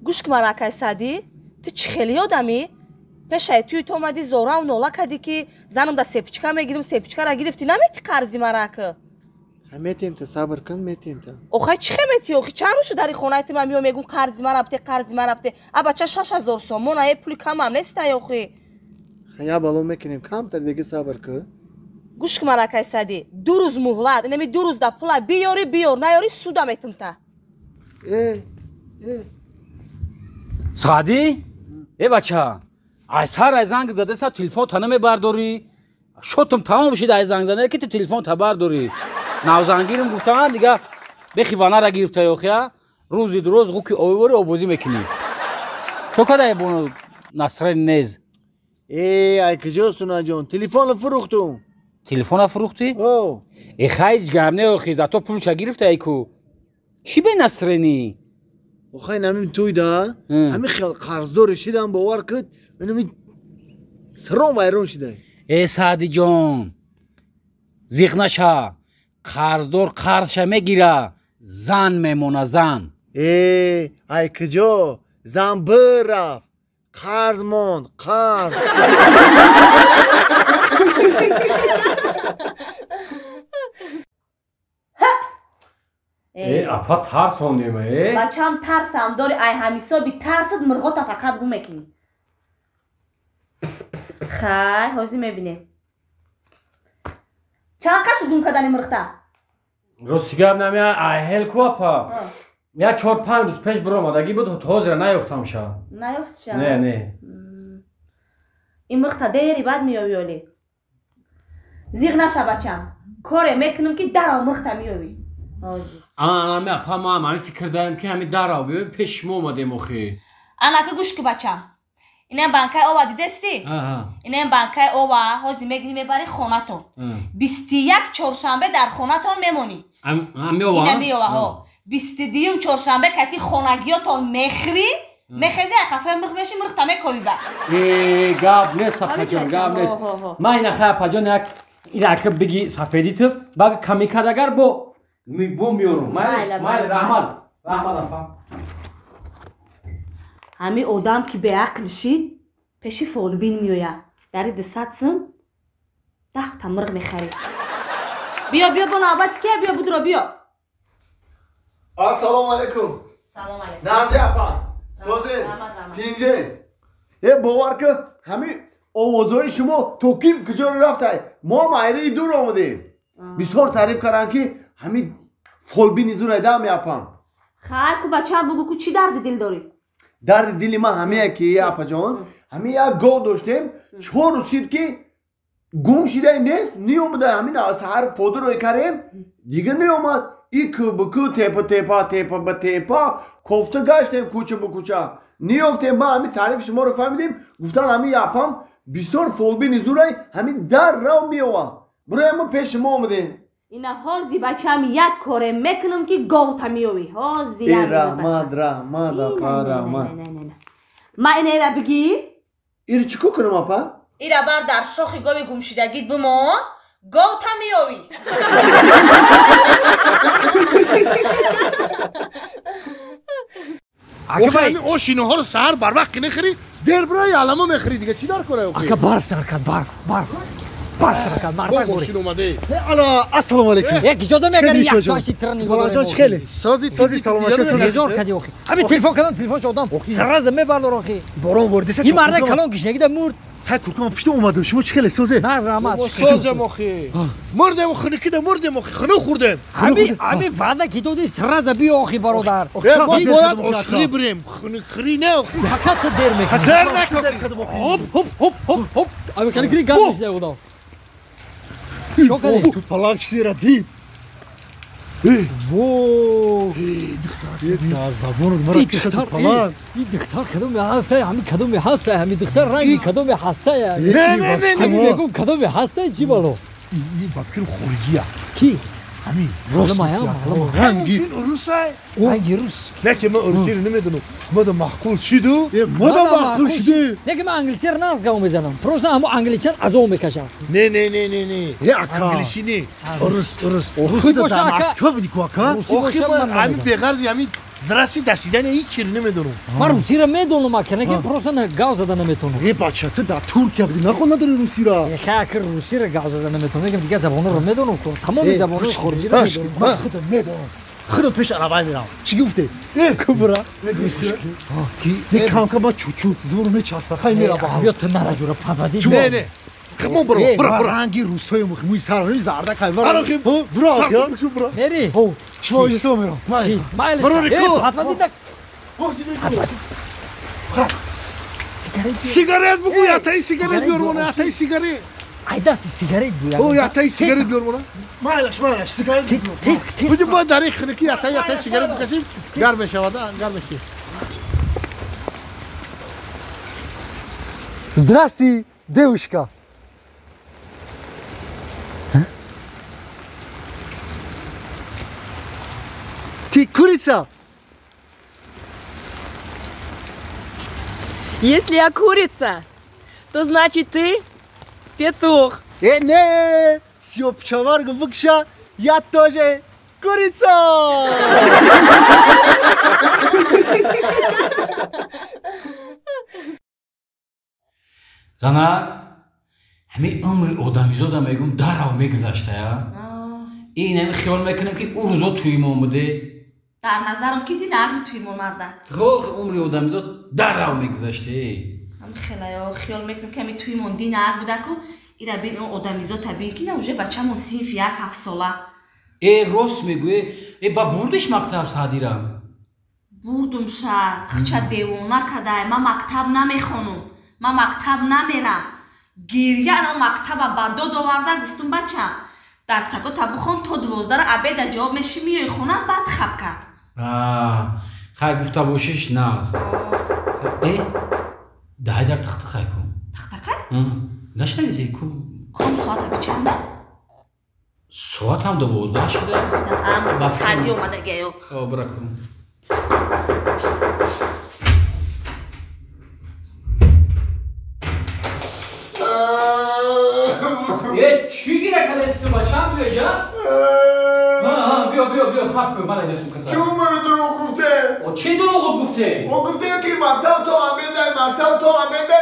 گوش که مرکای سادی تو چی خیلی آدمی؟ پیشای توی تو اومدی زورا و نولا کردی که زنم دا سپیچکا میگیرم سپیچکا را گرفتی نمیتی قرضی مرکه میتیم تا صبر کن میتیم تا اوخای چی خمیتی اوخی چند روشو داری خونه ایتی من میگم قرضی مربته بچه 6000 سومون ای پولی کم هم نیست اوخی خیا بالو میکنیم کم تر دیگه صبر کن گوش که مرکای سادی 2 روز مهلت نمی 2 روز دا پولا بیاری نیاری سودا میتم تا سادی ای بچه از هر زنگ زده سا تلفن تا نمیبرداری شوتم تمام بشید از زنگ زده که تو تلفن تا برداری نوزنگیرم گفتن دیگه بخیوانه را گرفته اوخیا روزی دو روز غوکی اویوری اوبوزی میکنی چو کده بونو نصرین نیز ای کجا سونا جون تلفن فروختم تلفن فروختی؟ او ای خیلی گرمه اوخی زاتو پول چه گرفته ایکو چی به نصرینی؟ اوخای نمیم توی دا همین خیال قرضدار شدم باور کد منمی سرام ویرون شده ای سعدی جان زیخ نشه قرضدار قرض میگیره زن میمونه زن ای کجا زن برفت قرض موند قرض ای اپا ترس هونیم ای بچه هم ترسم داری ای همیسا بی ترست مرغوطا فقط رو میکنی خیلی حوزی میبینیم چند قشت دون کدنی مرغتا راسیگم نمیه ایهل کو اپا یا 4-5 روز پیش برو آمدگی بود حوز را نیفتم شا نیفت شا؟ نه این مرغتا دیری بعد میاوی اولی زیغ نشه بچم کاره میکنم که در مرغتا میاوی آنمی اپا ما همین فکر داریم که همین در آبی پیش ما اومدیم اخی انا که گوش که بچم اینم بانکای اووا دیدستی؟ اینم بانکای اووا حوزی میگنی میبری خونتون 21 چهارشنبه در خونتون میمونی همی اووا؟ اینمی اووا ها 22 چهارشنبه کتی خونگیاتون میخری میخیزی اقفه میخمیشی مرخ تمه کوی با ای گاب نیست اپا جان گاب نیست ما این اخواه اپا جان این اکب بگی سفیدی تو باقی کمی کدگر بو میارم مایل رحمت اپا همی آدم که به عقل شید پیشی فولبین میویا داری دستاتسم 10 تا مرغ میخری بیا با نوبت که بیا بودرا بیا السلام علیکم سلام علیکم نازی اپا سوزه تینجه یه باور که همین آوازهای شما توکیم کجا رو رفته ما مایره دور آمده بسیار تعریف کردن که همین فولبین زور ایده میاپم خیر که بچه هم بگو که چی درد دل داری درد دلی ما همه که اپا جان همین یک گاو داشتیم 4 روز شد که گم شده نیست نیومده همین از هر پودر رو کردیم دیگه نیومد ای که بکو تیپا کفته گشتیم کوچه به کوچه نیفتیم ما همین تعریف شما رو فهمیدیم گفتن همین اپم بسیار فولبین زوره همین در رو میوه برای ما پیش ما آمدیم اینا هازی بچه هم یک کاره میکنم که گاو تا میوی هازی رحمت اپا رحمت ما این ایره بگی؟ ایره چکو کنم اپا؟ ایره بر در شاخی گاوی گمشیدگید بمان گاو تا میوی اگه همین آشینه ها رو سهر بر وقت که نخری در برای علمه میخری دیگه چی دار کنه اگه برف سرکت برف سرکت مرمک ماشین اومده الا السلام علیکم یک جاده میگری یک ساشی ترنی فلان خیلی سازی سلامتی سازی زور کردی اخی همین تلفن کردن تلفن شدم سرز میبردار اخی بارون برده این مرد کلان کشنگیده مرد ها کورکم پیش اومده شما چه خیلی سازه نه رحمت سازه مخی مردم خنکیده مردم مخی خنو خوردم همین وعده که تو دی سرز بیا اخی برادر ما باید آشخری بریم خنکری نه اخی فقط تو دیر میکنی خطر نکن هپ اما کلی گل میشه بودم شو کردی تو پلاک شیره دید وو دختر زبون مرا کشت تو پلاک این دختر کدوم هسته همین کدوم هسته همین دختر رنگی کدوم هسته نه همین میگم کدوم هسته چی بالو این بابکر خورگیه کی همین راست معلومه رنگی رنگی روس نه که من روسی رو نمیدونم ما دا محکول شدو ما دا محکول شده نه که من انگلیسی رو نازگاه میزنم پروسا همو انگلیچن از اون میکشم نه یه اکا انگلیسی نه روسی باشه اکا مسکو بدی کو اکا آخی من همین بغرزی همین Zdrasti dasiden hiç yerini nemiyorum. من روسی را میدونم که نگه پروسه نه گاو زده نمیتونم. ای بچه تو در ترکیه بودی نکن نداری روسی را. خیلی که روسی را گاو زده نمیتونم میگم دیگه زبانو رو میدونم که تمام زبانو خارجی را باش میدونم. من خودم میدونم. خودم پیش عربه میرم. چی گفته؟ کبرا. کی؟ یک کانکا با چوچو زبونو میچسبه خیلی میرم با هم. بیا تو نرا جورا پدی. Ne ne. Kımon bro. Bırak bırak. رنگی روسای مخموی سرانی زرده کای Bırak kim? برو یا Sarkımışım bırak. میری؟ شما اجازه میرم. چی؟ مایل. برو ریکو. پدی دک. سیگارت. Sigaret bu yatayı sigaret diyorum ona yatayı sigaret. ayda sigaret bu ya. O yatayı sigaret diyorum ona. مالش مالش سیگار Tez. Bugün bu dari kırıkı yatayı sigaret bukasım. Garbeş havada garbeş. Здрасти, девушка. Ты курица? Если я курица, то значит ты петух. Не, сёпчаварга букша, я тоже курица. зана ҳамин умри одамизода мегум дарав мегузашта я ин ҳами хиёл мекунем ки ӯ рӯзо туимон буде дар назарам ки ди нагм туимон мада умри одамизод дарав мегузаште ам хелаё хиёл мекунем ки ами туимон ди наг буда ку ира бин одамизода бин ки на уже бачамон синф як 7 сола рост мегӯе ба бурдиш мактаб садира бурдум ша хча девона кадай ма мактаб намехонум ма мактаб намерам гирья на мактаба ба дод оварда гуфтум бача дарсагота бухон то 12 абеда ҷавоб меши миёи хона баъд хаб кард хай гуфта бошиш нааст даҳай дар тахтақай кун тахтақай нашнавизе ку ком соата бичанда соатам 12 шуда ам сарди омадагиё бира кун چی گیره کدستی بچم بیاجا؟ بیا خب کن من اجازه کن چون من دروغ گفته چی دروغ گفته؟ او گفته که مکتب تو آمده